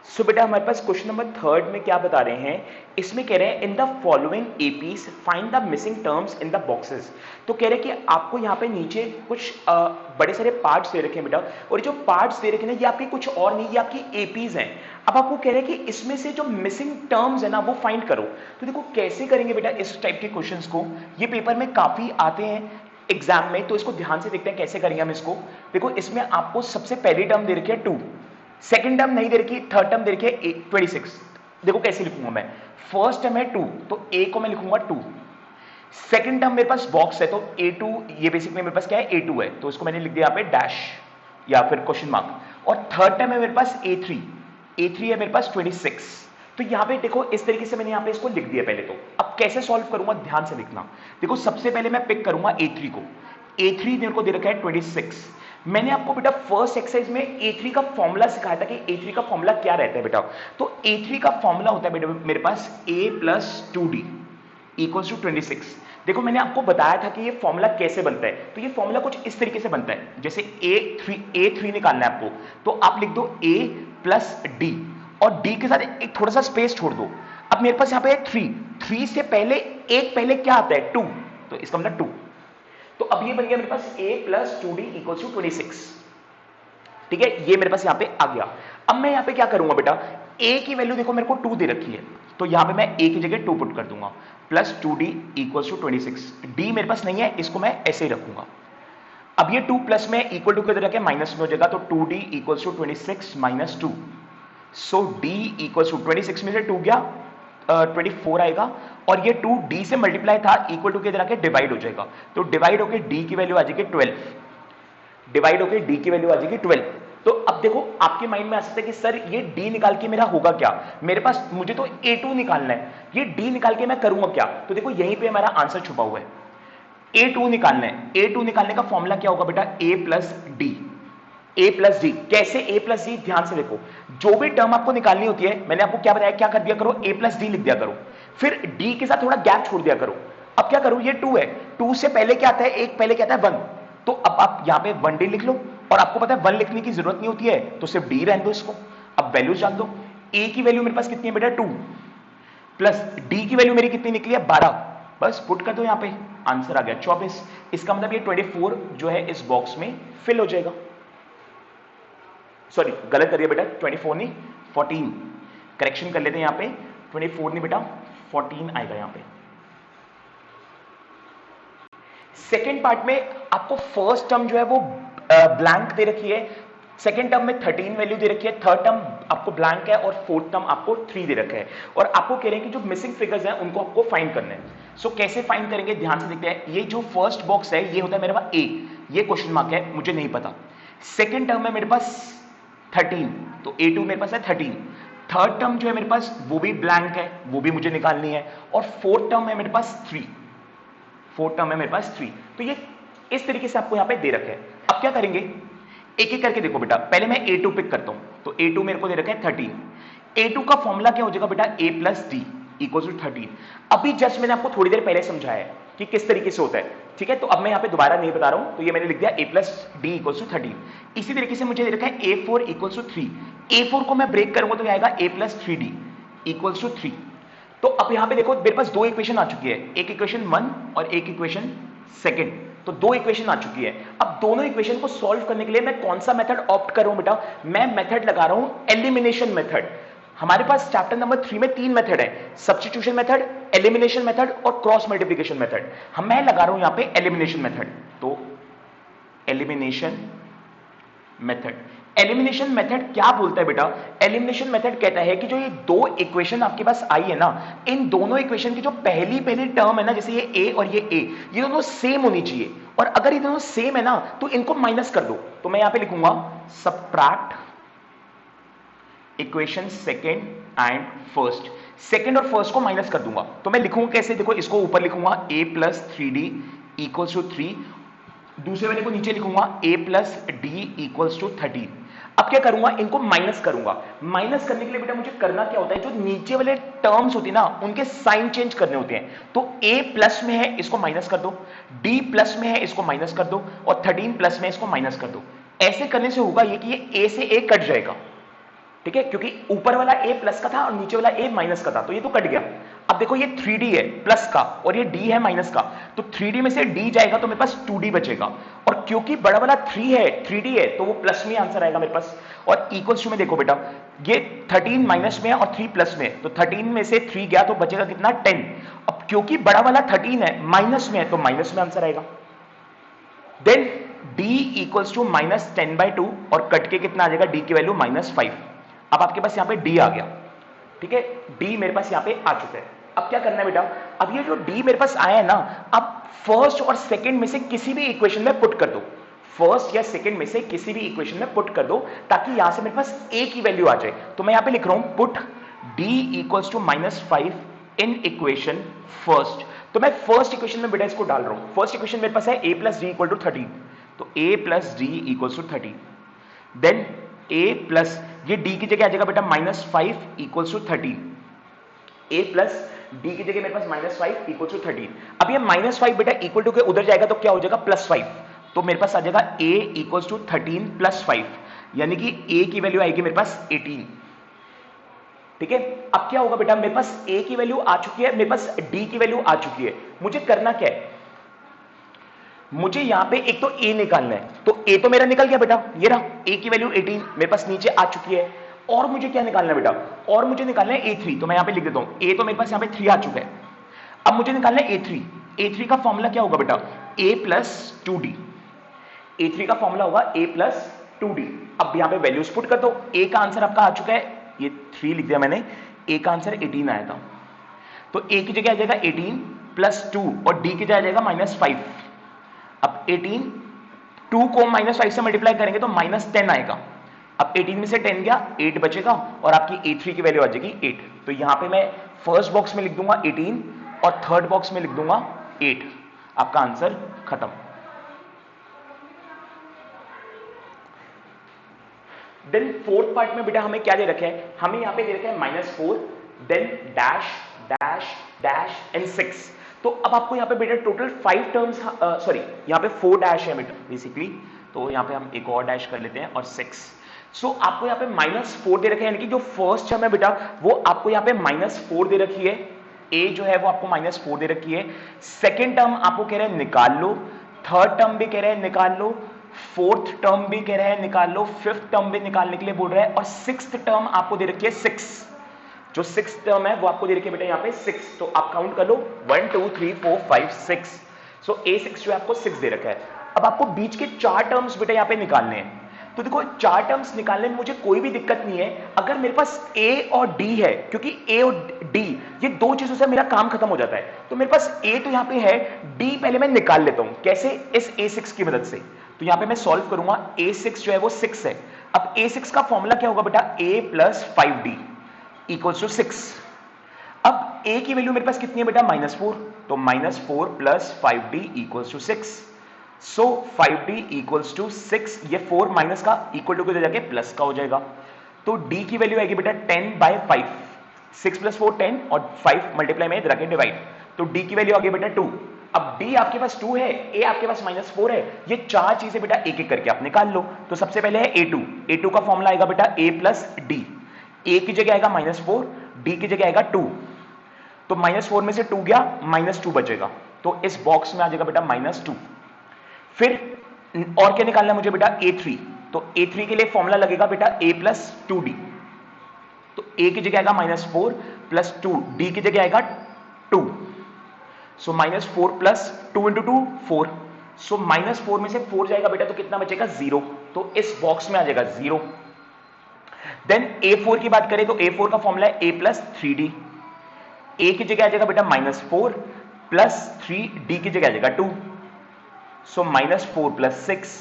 सो बेटा हमारे पास question number third में क्या बता रहे हैं, इसमें कह रहे हैं in the following APs find the missing terms in the boxes. तो कह रहे हैं कि आपको यहाँ पे नीचे कुछ बड़े सारे पार्ट्स दे रखे हैं बेटा, और ये जो पार्ट्स दे रखे हैं ना ये आपके कुछ और नहीं, ये आपकी एपीज हैं। अब आपको कह रहे हैं कि इसमें से जो मिसिंग टर्म्स है ना वो फाइंड करो। तो देखो कैसे करेंगे बेटा इस टाइप के क्वेश्चंस को, ये पेपर में काफी आते हैं एग्जाम में, तो इसको ध्यान से देखते हैं कैसे करेंगे हम इसको। देखो इसमें आपको सबसे पहली टर्म दे रखी है 2, सेकंड टर्म नहीं दे रखी, थर्ड टर्म दे रखी है 26। देखो कैसे लिखूंगा मैं, फर्स्ट टर्म है 2 तो ए को मैं लिखूंगा 2, सेकंड टर्म मेरे पास बॉक्स है तो A2, ये बेसिकली मेरे पास क्या है A2 है तो इसको मैंने लिख दिया यहाँ पे डैश या फिर क्वेश्चन मार्क, और थर्ड टर्म है मेरे पास A3 है मेरे पास 26। तो यहाँ पे देखो इस तरीके से मैंने यहाँ पे इसको लिख दिया पहले। तो अब कैसे सॉल्व करूंगा ध्यान से देखना। देखो सबसे पहले मैं पिक करूंगा A3 को, A3 मेरे को दे रखा है 26। मैंने आपको बेटा फर्स्ट एक्सरसाइज में A3 का फॉर्मूला सिखाया था कि A3 का फॉर्मूला क्या रहता है बेटा। तो A3 का फॉर्मूला होता है बेटा मेरे पास A plus 2D equals to 26। देखो मैंने आपको बताया था कि ये फॉर्मूला कैसे बनता है, तो ये फॉर्मूला कुछ इस तरीके से बनता है। जैसे A3 निकालना है आपको, तो आप लिख दो A प्लस D और D के साथ एक थोड़ा सा स्पेस छोड़ दो। अब मेरे पास यहाँ पे है 3 से पहले एक पहले क्या आता है 2, तो इसका मतलब 2। तो अब ये बन गया मेरे पास A plus 2D equals to 26। ठीक है, ये मेरे पास यहाँ पे आ गया। अब मैं यहाँ पे क्या करूंगा बेटा, A की वैल्यू देखो मेरे को 2 दे रखी है, तो यहाँ पे मैं A की जगह 2 पुट कर दूंगा, plus 2D equals to 26। D मेरे पास नहीं है, इसको मैं ऐसे ही रखूंगा। अब ये 2 प्लस में इक्वल टू किधर रखे माइनस में हो जाएगा, तो 2D equals to 26 minus 2। So D equals to 26 में से 2 गया 24 आएगा, और ये 2 D से मल्टीप्लाई था इक्वल टू किधर आके डिवाइड हो जाएगा, तो डिवाइड होके D की वैल्यू आ जाएगी 12, डिवाइड होके D की वैल्यू आ जाएगी 12। तो अब देखो आपके माइंड में आ सकता है कि सर ये D निकाल के मेरा होगा क्या, मेरे पास मुझे तो A2 निकालना है, ये D निकाल के मैं करूंगा क्या। तो देखो यहीं पे हमारा आंसर छुपा हुआ है, A2 निकालना है। A2 निकालने का फॉर्मूला क्या होगा बेटा, A plus D, A plus D. कैसे A प्लस डी, ध्यान से देखो, जो भी टर्म आपको निकालनी होती है मैंने आपको क्या बताया, क्या कर दिया करो A प्लस डी लिख दिया करो, फिर D के साथ थोड़ा गैप छोड़ दिया करो। अब क्या करूं, ये 2 है, 2 से पहले क्या आता है, एक पहले क्या आता है 1, तो अब आप यहाँ पे 1D लिख लो, और आपको पता है 1 लिखने की जरूरत नहीं होती है तो सिर्फ D रहने दो इसको। अब वैल्यूज डाल दो, A की वैल्यू मेरे पास कितनी है बेटा 2, प्लस D की वैल्यू मेरी कितनी निकली है 12, बस पुट कर दो यहाँ पे, आंसर आ गया 24। इसका मतलब ये 24 जो है इस बॉक्स में फिल हो जाएगा। सॉरी गलत करिए बेटा, 24 नहीं 14, करेक्शन कर लेते हैं यहाँ पे, 24 नहीं बेटा 14 आएगा यहाँ पे। सेकेंड पार्ट में आपको फर्स्ट टर्म जो है वो ब्लैंक दे रखी है, सेकेंड टर्म में 13 वैल्यू दे रखी है, थर्ड टर्म आपको ब्लैंक है, और फोर्थ टर्म आपको 3 दे रखा है, और आपको कह रहे हैं कि जो मिसिंग फिगर्स हैं उनको आपको फाइंड करना है। सो कैसे फाइंड करेंगे ध्यान से देखते हैं। ये जो फर्स्ट बॉक्स है ये होता है मेरे पास A, ये क्वेश्चन मार्क है मुझे नहीं पता। सेकेंड टर्म है मेरे पास 13, तो A2 मेरे पास है 13। थर्ड टर्म जो है मेरे पास वो भी ब्लैंक है, वो भी मुझे निकालनी है, और फोर्थ टर्म है मेरे पास 3, फोर्थ टर्म है मेरे पास 3। तो ये इस तरीके से आपको यहां पे दे रखा है। अब क्या करेंगे, एक एक करके देखो बेटा, पहले मैं A2 पिक करता हूं, तो A2 मेरे को दे रखा है 13। A2 का फॉर्मूला क्या हो जाएगा बेटा, A plus D equal to 13। अभी जस्ट मैंने आपको थोड़ी देर पहले समझाया है कि किस तरीके से होता है, ठीक है, तो अब मैं यहाँ पे दोबारा नहीं बता रहा हूं, तो ये मैंने लिख दिया A plus D equal to 13। इसी तरीके से मुझे दे रखा है A4 इक्वल टू 3, A4 को मैं ब्रेक करूंगा तो आएगा A plus 3D equal to 3। तो अब यहां पे देखो मेरे पास दो इक्वेशन आ चुकी है, एक इक्वेशन 1 और एक इक्वेशन सेकंड, तो दो इक्वेशन आ चुकी है। अब दोनों इक्वेशन को सॉल्व करने के लिए मैं कौन सा मेथड ऑप्ट करूं बेटा, मैं मेथड लगा रहा हूं एलिमिनेशन मेथड। हमारे पास चैप्टर नंबर 3 में 3 मेथड है, सब्स्टिट्यूशन मेथड, एलिमिनेशन मेथड और क्रॉस मल्टीप्लिकेशन मेथड। हम मैं लगा रहा हूं यहां पे एलिमिनेशन मेथड, तो एलिमिनेशन मेथड। एलिमिनेशन मेथड क्या बोलता है बेटा, एलिमिनेशन मेथड कहता है कि जो ये दो इक्वेशन आपके पास आई है ना, इन दोनों इक्वेशन की जो पहली पहली टर्म है ना, जैसे ये a और ये a, ये दोनों सेम होनी चाहिए, और अगर ये दोनों सेम है ना तो इनको माइनस कर दो। तो मैं यहां पे लिखूंगा subtract equation second and first, second और फर्स्ट को माइनस कर दूंगा। तो मैं लिखूंगा कैसे, देखो इसको ऊपर लिखूंगा a plus 3d equals to 3, दूसरे वाले को नीचे लिखूंगा a plus D equals to 13। अब क्या करूंगा, इनको माइनस करूंगा। माइनस करने के लिए बेटा मुझे करना क्या होता है, जो नीचे वाले टर्म्स होती है ना उनके साइन चेंज करने होते हैं। तो a प्लस में है इसको माइनस कर दो, d प्लस में है इसको माइनस कर दो, और 13 प्लस में इसको माइनस कर दो। ऐसे करने से होगा ये कि ये a से a कट जाएगा, ठीक है, क्योंकि ऊपर वाला a प्लस का था और नीचे वाला a माइनस का था, तो ये तो कट गया। अब देखो ये 3d है प्लस का और ये d है माइनस का, तो 3d में से d जाएगा तो मेरे पास 2d बचेगा, और क्योंकि बड़ा वाला 3d है तो वो प्लस में आंसर आएगा मेरे पास। और इक्वल्स टू में देखो बेटा, ये 13 माइनस में है और 3 प्लस में है, तो 13 में से 3 गया तो बचेगा कितना 10। अब क्योंकि बड़ा वाला 13 है माइनस में है तो माइनस में आंसर आएगा। देन d इक्वल्स टू -10/2 और कट के कितना आ जाएगा, d की वैल्यू -5। अब आपके पास यहां पे d आ गया, ठीक है, d मेरे पास यहां पे आ चुका है। अब क्या करना है बेटा, अब ये जो d मेरे पास आया है ना, अब फर्स्ट और सेकंड में से किसी भी इक्वेशन में पुट कर दो, फर्स्ट या सेकंड में से किसी भी इक्वेशन में पुट कर दो, ताकि यहां से मेरे पास a की वैल्यू आ जाए। तो मैं यहां पे लिख रहा हूं put d equals to -5 in equation first. तो मैं फर्स्ट इक्वेशन में बेटा इसको डाल रहा हूं। फर्स्ट इक्वेशन मेरे पास है a plus D equal to 13, तो a plus D equals to 13। Then a plus ये d की जगह आ जाएगा बेटा -5 equals to 13, a plus d की जगह मेरे पास -5 इक्वल्स टू 13। अब ये -5 बेटा इक्वल टू के उधर जाएगा तो क्या हो जाएगा +5, तो मेरे पास आ जाएगा a इक्वल्स टू 13 + 5, यानी कि a की वैल्यू आएगी मेरे पास 18। ठीक है, अब क्या होगा बेटा, मेरे पास a की वैल्यू आ चुकी है, मेरे पास d की वैल्यू आ चुकी है, मुझे करना क्या है, मुझे यहां पे एक तो a निकालना है, तो a तो मेरा निकल गया बेटा, ये रहा a की वैल्यू 18 मेरे पास नीचे आ चुकी है। और मुझे क्या निकालना है बेटा, और मुझे निकालना है a3, तो मैं यहां पे लिख देता हूं, a तो मेरे पास यहां पे 3 आ चुका है। अब मुझे निकालना है a3, a3 का फॉर्मूला क्या होगा बेटा, a प्लस 2d, a3 का फॉर्मूला होगा a प्लस 2d। अब यहां पे वैल्यूज पुट कर दो, a का आंसर आपका आ चुका है, ये 3 लिख दिया मैंने, a का आंसर 18 आया था, तो a की जगह आ जाएगा 18 प्लस 2 और d की जगह आ जाएगा -5। अब 18 2 को -5 से मल्टीप्लाई करेंगे तो -10 आएगा। अब 18 में से 10 गया, 8 बचेगा और आपकी a3 की वैल्यू आ जाएगी 8। तो यहां पे मैं फर्स्ट बॉक्स में लिख दूंगा 18 और थर्ड बॉक्स में लिख दूंगा 8। आपका आंसर खत्म। देन फोर्थ पार्ट में बेटा हमें क्या दे रखे हैं, हमें यहां पे दे रखे हैं -4, then dash dash dash and 6। तो अब आपको यहां पे बेटा टोटल 5 टर्म्स, सॉरी यहां पे 4 डैश है बेटा बेसिकली, तो यहां पे हम एक और डैश कर लेते हैं और 6। सो आपको यहां पे -4 दे रखे हैं, यानी कि जो फर्स्ट टर्म है बेटा वो आपको यहां पे -4 दे रखी है, a जो है वो आपको -4 दे रखी है। सेकेंड टर्म आपको कह रहे हैं निकाल लो, थर्ड टर्म भी कह रहे हैं निकाल लो, फोर्थ टर्म भी कह रहे हैं निकाल लो, फिफ्थ टर्म भी निकालने के लिए बोल रहा है, और सिक्स्थ टर्म आपको दे रखी है 6। जो सिक्स टर्म है वो आपको दे रखी है बेटा यहाँ पे 6, तो आप काउंट कर लो 1 2 3 4 5 6। सो a6 जो है आपको 6 दे रखा है। अब आपको बीच के 4 टर्म्स बेटा यहाँ पे निकालने हैं, तो देखो 4 टर्म्स निकालने में मुझे कोई भी दिक्कत नहीं है अगर मेरे पास a और d है, क्योंकि a और d ये दो चीजों से मेरा काम खत्म हो जाता है। तो मेरे पास a तो यहाँ पे है, d पहले मैं निकाल लेता हूं, कैसे, इस a6 की मदद से। तो यहाँ पे मैं सॉल्व करूंगा, a6 जो है वो 6 है। अब a6 का फॉर्मूला क्या होगा बेटा, a plus 5d equals to 6। अब a की वैल्यू मेरे पास कितनी है बेटा, -4, तो -4 plus 5d equals to 6। So 5d equals to 6, ये 4 माइनस का इक्वल टू किधर जाके प्लस का हो जाएगा, तो d की वैल्यू आएगी बेटा 10/5, 6 + 4 10 और 5 मल्टीप्लाई में इधर आके डिवाइड, तो d की वैल्यू आ गई बेटा 2। अब d आपके पास 2 है, a आपके पास -4 है, ये चार चीजें बेटा एक एक करके आप निकाल लो। तो सबसे पहले है a2 का फॉर्मूला आएगा बेटा a प्लस d, a की जगह आएगा -4, d की जगह आएगा 2, तो -4 में से 2 गया, -2 बचेगा, तो इस बॉक्स में आ जाएगा बेटा -2। फिर और क्या निकालना है मुझे बेटा, a3, तो a3 के लिए फॉर्मूला लगेगा बेटा a प्लस 2d, तो a की जगह आएगा -4 प्लस 2, d की जगह आएगा 2, सो -4 प्लस 2 × 2 4, सो -4 में से 4 जाएगा बेटा तो कितना बचेगा 0, तो इस बॉक्स में आ जाएगा 0। देन a4 की बात करें तो a4 का फॉर्मूला है a प्लस 3d, a की जगह आ जाएगा बेटा -4 प्लस 3d की जगह आ जाएगा 2, सो -4 प्लस 6।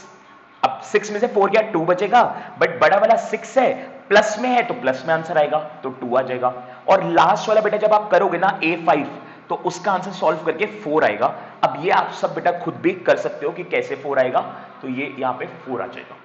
अब 6 में से 4 गया, 2 बचेगा, बट बड़ा वाला 6 है, प्लस में है तो प्लस में आंसर आएगा, तो 2 आ जाएगा। और लास्ट वाला बेटा जब आप करोगे ना a5, तो उसका आंसर सॉल्व करके 4 आएगा। अब ये आप सब बेटा खुद भी कर सकते हो कि कैसे 4 आएगा, तो ये यहां पे 4 आ जाएगा।